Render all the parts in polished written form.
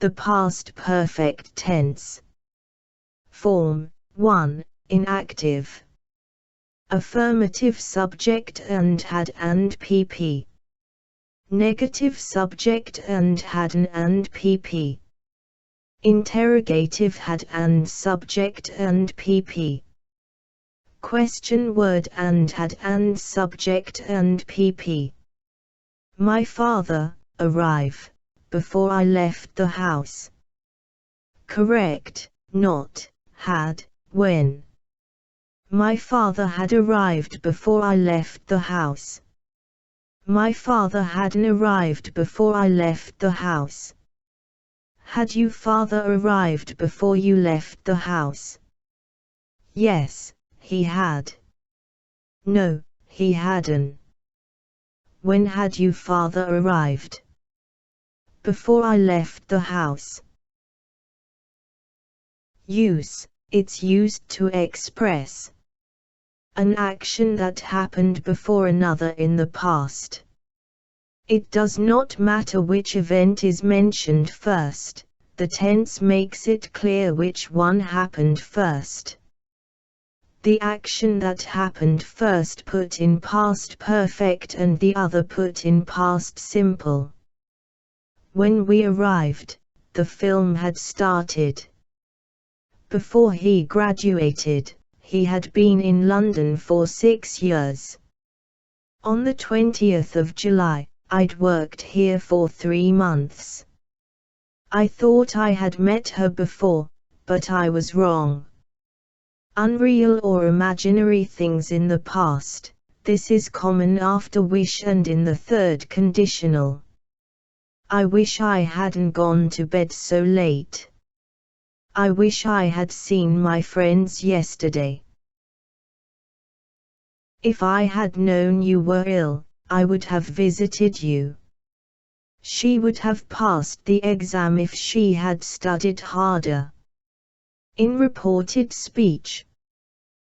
The past perfect tense. Form 1. Inactive. Affirmative subject and had and pp. Negative subject and had and pp. Interrogative had and subject and pp. Question word and had and subject and pp. My father, arrive, before I left the house. Correct, not, had, when. My father had arrived before I left the house. My father hadn't arrived before I left the house. Had you father arrived before you left the house? Yes, he had. No, he hadn't. When had you father arrived? Before I left the house. Use. It's used to express an action that happened before another in the past. It does not matter which event is mentioned first, the tense makes it clear which one happened first. The action that happened first put in past perfect and the other put in past simple. When we arrived, the film had started. Before he graduated, he had been in London for 6 years. On the 20th of July, I'd worked here for 3 months. I thought I had met her before, but I was wrong. Unreal or imaginary things in the past, this is common after wish and in the third conditional. I wish I hadn't gone to bed so late. I wish I had seen my friends yesterday. If I had known you were ill, I would have visited you. She would have passed the exam if she had studied harder. In reported speech,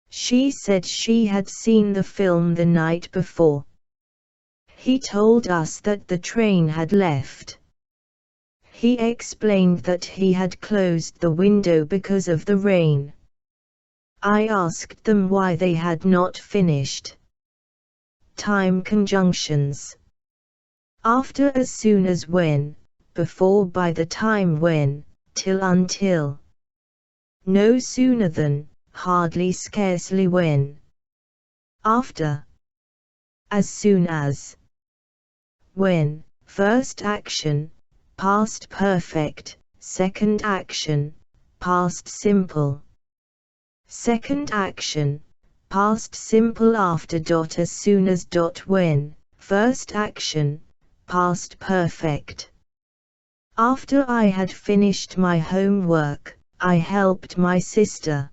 she said she had seen the film the night before. He told us that the train had left. He explained that he had closed the window because of the rain. I asked them why they had not finished. Time conjunctions. After, as soon as, when, before, by the time, when, till, until. No sooner than, hardly, scarcely, when. After. As soon as. When, first action, past perfect, second action, past simple. Second action, past simple after dot as soon as dot when, first action, past perfect. After I had finished my homework, I helped my sister.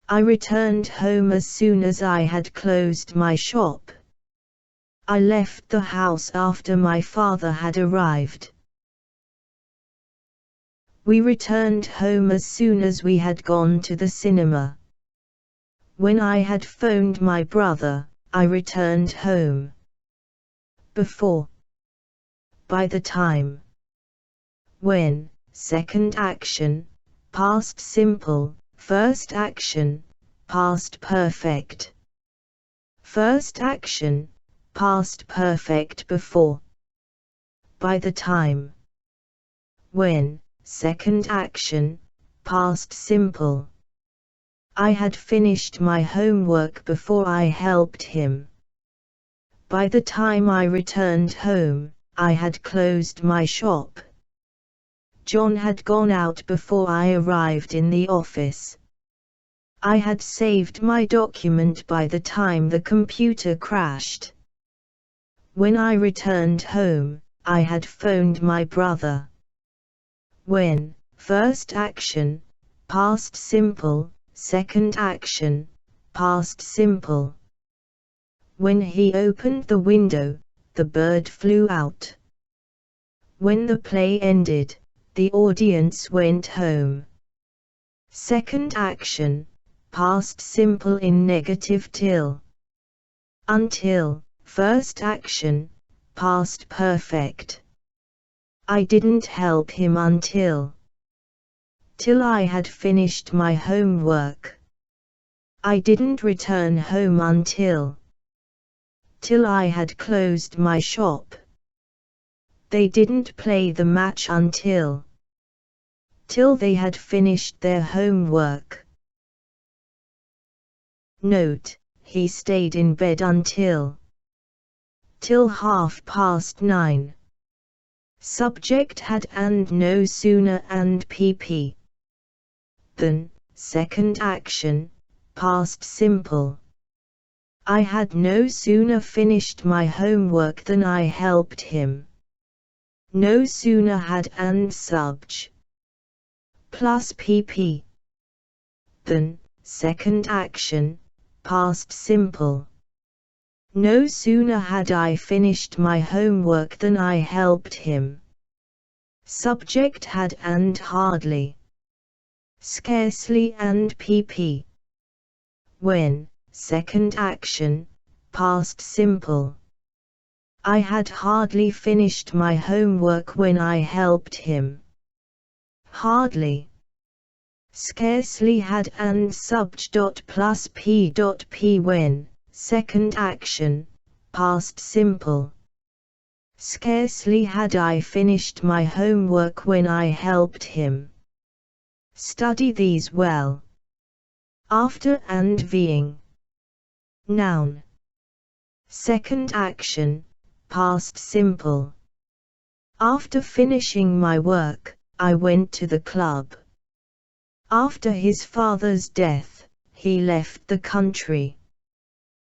I returned home as soon as I had closed my shop. I left the house after my father had arrived. We returned home as soon as we had gone to the cinema. When I had phoned my brother, I returned home. Before. By the time. When, second action, past simple, first action, past perfect. First action, past perfect before. By the time. When, second action, past simple. I had finished my homework before I helped him. By the time I returned home, I had closed my shop. John had gone out before I arrived in the office. I had saved my document by the time the computer crashed. When I returned home, I had phoned my brother. When, first action, past simple, second action, past simple. When he opened the window, the bird flew out. When the play ended, the audience went home. Second action, past simple in negative till. Until, first action, past perfect. I didn't help him until I had finished my homework. I didn't return home until I had closed my shop. They didn't play the match until they had finished their homework. Note: he stayed in bed until 9:30. Subject had and no sooner and pp. Than. Second action, past simple. I had no sooner finished my homework than I helped him. No sooner had and subj. Plus pp. Than. Second action, past simple. No sooner had I finished my homework than I helped him. Subject had and hardly. Scarcely and pp. When. Second action, past simple. I had hardly finished my homework when I helped him. Hardly. Scarcely had and subj. Plus p. When. Second action, past simple. Scarcely had I finished my homework when I helped him. Study these well. After and being. Noun. Second action, past simple. After finishing my work, I went to the club. After his father's death, he left the country.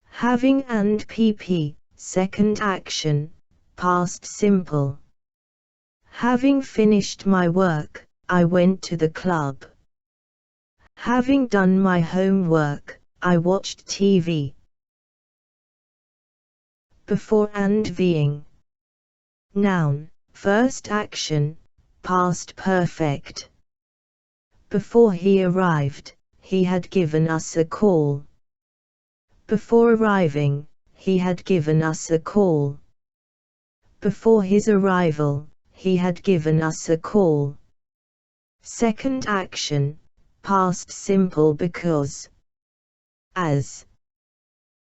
Having and pp. Second action, past simple. Having finished my work, I went to the club. Having done my homework, I watched TV. Before and being. Noun. First action, past perfect. Before he arrived, he had given us a call. Before arriving, he had given us a call. Before his arrival, he had given us a call. Second action, past simple because. As.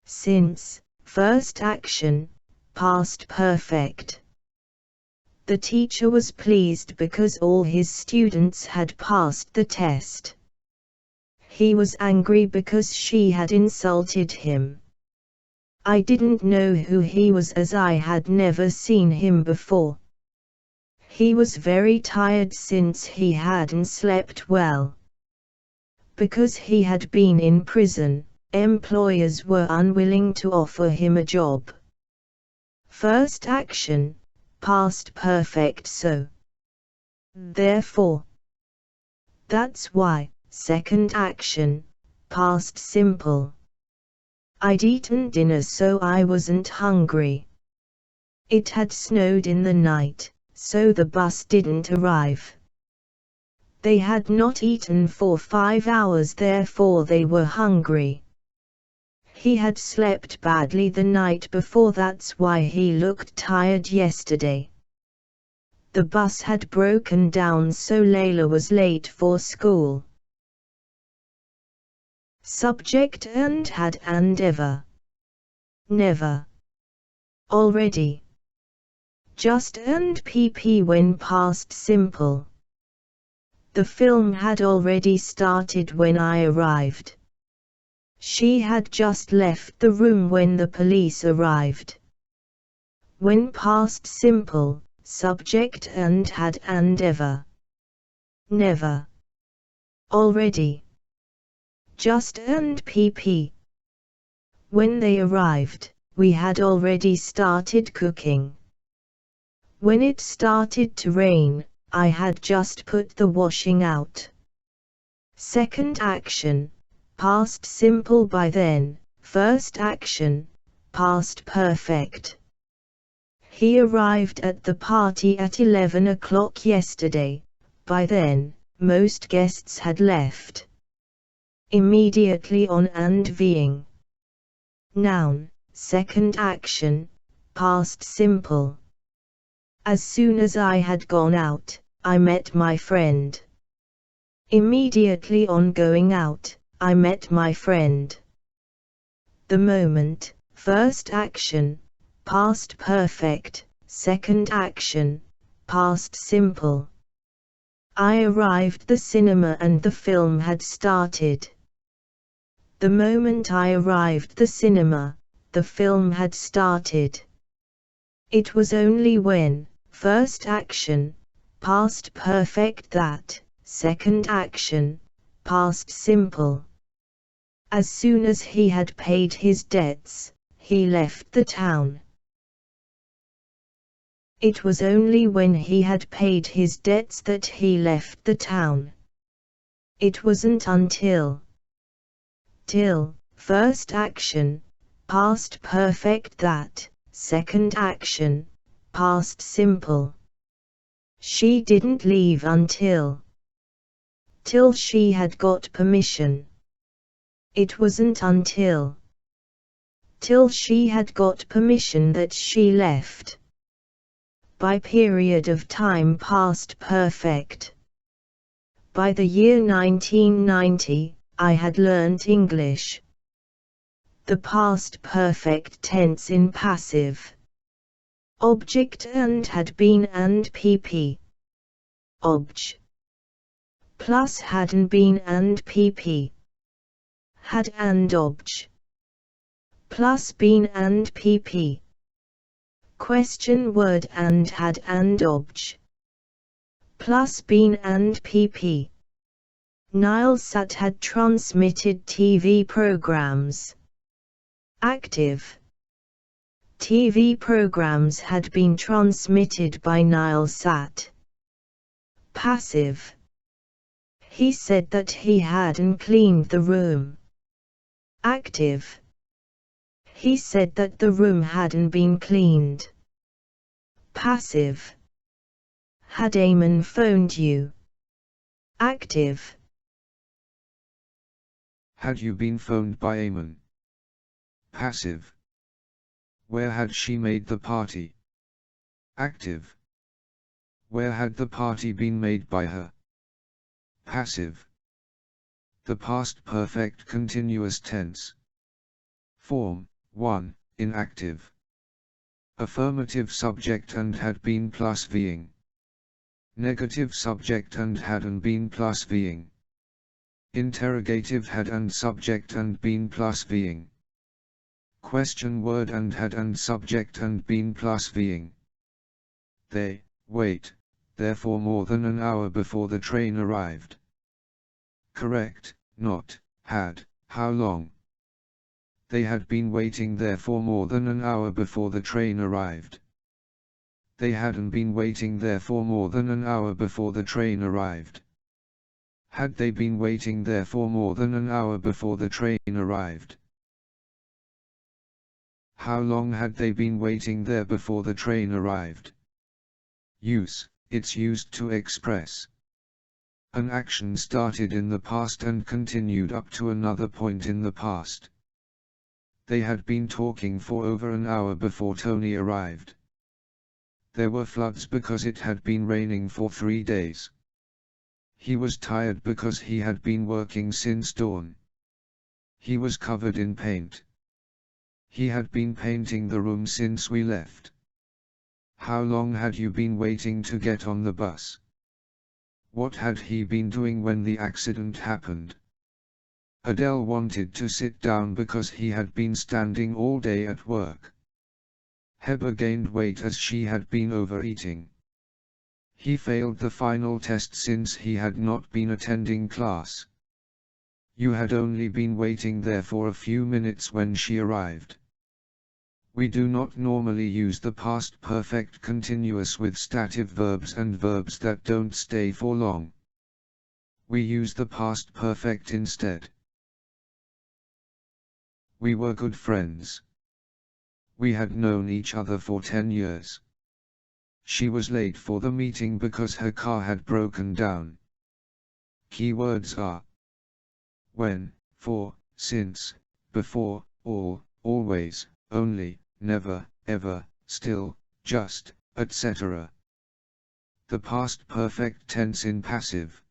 Since. First action, past perfect. The teacher was pleased because all his students had passed the test. He was angry because she had insulted him. I didn't know who he was as I had never seen him before. He was very tired since he hadn't slept well. Because he had been in prison, employers were unwilling to offer him a job. First action, past perfect so. Therefore. That's why. Second action, past simple. I'd eaten dinner so I wasn't hungry. It had snowed in the night, so the bus didn't arrive. They had not eaten for 5 hours, therefore they were hungry. He had slept badly the night before, that's why he looked tired yesterday. The bus had broken down, so Layla was late for school. Subject and had and ever. Never. Already. Just and pp when past simple. The film had already started when I arrived. She had just left the room when the police arrived. When past simple, subject and had and ever. Never. Already. Just and pp. When they arrived, we had already started cooking. When it started to rain, I had just put the washing out. Second action, past simple by then. First action, past perfect. He arrived at the party at 11 o'clock yesterday. By then, most guests had left. Immediately on and being. Noun, second action, past simple. As soon as I had gone out, I met my friend. Immediately on going out, I met my friend. The moment, first action, past perfect, second action, past simple. I arrived the cinema and the film had started. The moment I arrived the cinema, the film had started. It was only when, first action, past perfect that, second action, past simple. As soon as he had paid his debts, he left the town. It was only when he had paid his debts that he left the town. It wasn't until. Till, first action, past perfect that, second action, past simple. She didn't leave until. Till she had got permission. It wasn't until. Till she had got permission that she left. By period of time past perfect. By the year 1990, I had learnt English. The past perfect tense in passive. Object and had been and pp. Obj. Plus hadn't been and pp. Had and obj. Plus been and pp. Question word and had and obj. Plus been and pp. Nilesat had transmitted TV programs. Active. TV programs had been transmitted by Nilesat. Passive. He said that he hadn't cleaned the room. Active. He said that the room hadn't been cleaned. Passive. Had Eamon phoned you? Active. Had you been phoned by Eamon? Passive. Where had she made the party? Active. Where had the party been made by her? Passive. The past perfect continuous tense. Form 1, inactive. Affirmative subject and had been plus being. Negative subject and hadn't been plus being. Interrogative had and subject and been plus being. Question word and had and subject and been plus being. They wait, therefore more than an hour before the train arrived. Correct, not had. How long? They had been waiting there for more than an hour before the train arrived. They hadn't been waiting there for more than an hour before the train arrived. Had they been waiting there for more than an hour before the train arrived? How long had they been waiting there before the train arrived? Use, it's used to express. An action started in the past and continued up to another point in the past. They had been talking for over an hour before Tony arrived. There were floods because it had been raining for 3 days. He was tired because he had been working since dawn. He was covered in paint. He had been painting the room since we left. How long had you been waiting to get on the bus? What had he been doing when the accident happened? Adele wanted to sit down because he had been standing all day at work. Heber gained weight as she had been overeating. He failed the final test since he had not been attending class. You had only been waiting there for a few minutes when she arrived. We do not normally use the past perfect continuous with stative verbs and verbs that don't stay for long. We use the past perfect instead. We were good friends. We had known each other for 10 years. She was late for the meeting because her car had broken down. Keywords are when, for, since, before, all, always, only, never, ever, still, just, etc. The past perfect tense in passive.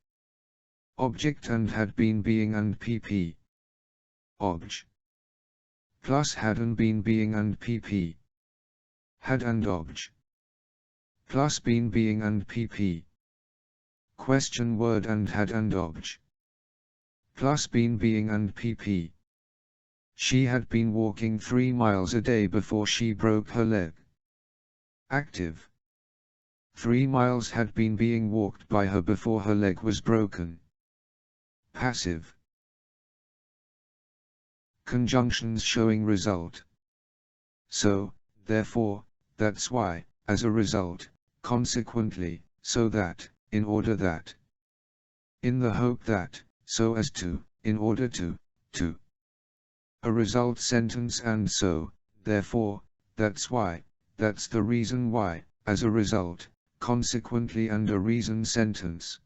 Object and had been being and pp. Obj. Plus had and been being and pp. Had and obj. Plus been being and pp. Question word and had and obj. Plus been being and pp. She had been walking 3 miles a day before she broke her leg. Active. 3 miles had been being walked by her before her leg was broken. Passive. Conjunctions showing result. So, therefore, that's why, as a result, consequently, so that, in order that. In the hope that, so as to, in order to. A result sentence and so, therefore, that's why, that's the reason why, as a result, consequently and a reason sentence.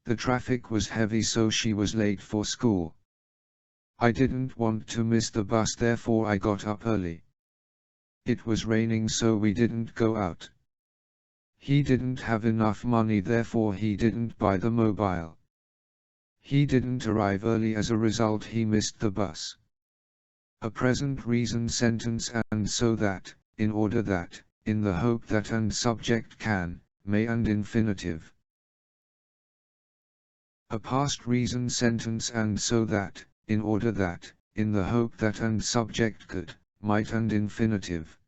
The traffic was heavy so she was late for school. I didn't want to miss the bus therefore I got up early. It was raining so we didn't go out. He didn't have enough money therefore he didn't buy the mobile. He didn't arrive early as a result he missed the bus. A present reason sentence and so that, in order that, in the hope that and subject can, may and infinitive. A past reason sentence and so that, in order that, in the hope that and subject could, might and infinitive.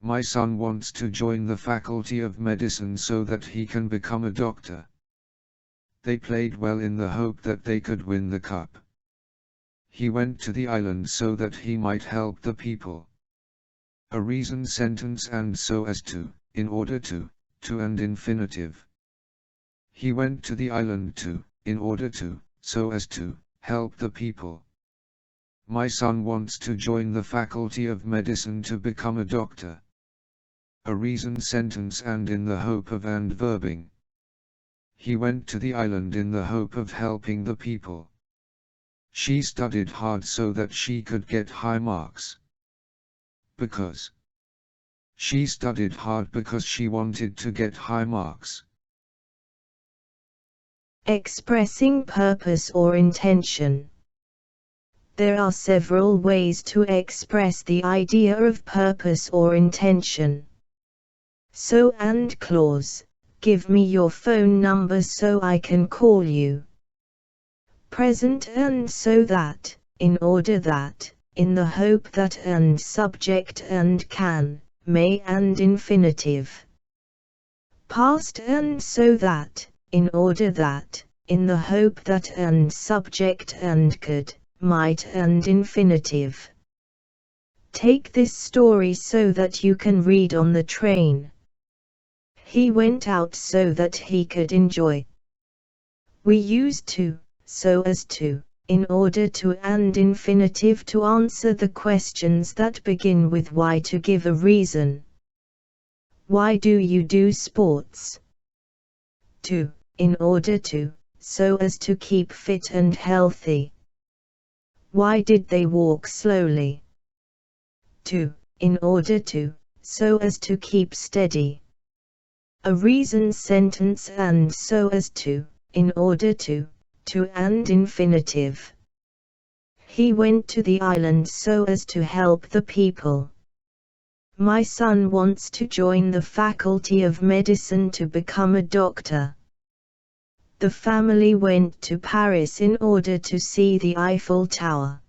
My son wants to join the faculty of medicine so that he can become a doctor. They played well in the hope that they could win the cup. He went to the island so that he might help the people. A reason sentence and so as to, in order to and infinitive. He went to the island to, in order to, so as to, help the people. My son wants to join the faculty of medicine to become a doctor. A reason sentence and in the hope of and verbing. He went to the island in the hope of helping the people. She studied hard so that she could get high marks. Because. She studied hard because she wanted to get high marks. Expressing purpose or intention. There are several ways to express the idea of purpose or intention. So and clause, give me your phone number so I can call you. Present and so that, in order that, in the hope that and subject and can, may and infinitive. Past and so that, in order that, in the hope that and subject and could, might and infinitive. Take this story so that you can read on the train. He went out so that he could enjoy. We use to, so as to, in order to and infinitive to answer the questions that begin with why to give a reason. Why do you do sports? To, in order to, so as to keep fit and healthy. Why did they walk slowly? To, in order to, so as to keep steady. A reason sentence and so as to, in order to and infinitive. He went to the island so as to help the people. My son wants to join the faculty of medicine to become a doctor. The family went to Paris in order to see the Eiffel Tower.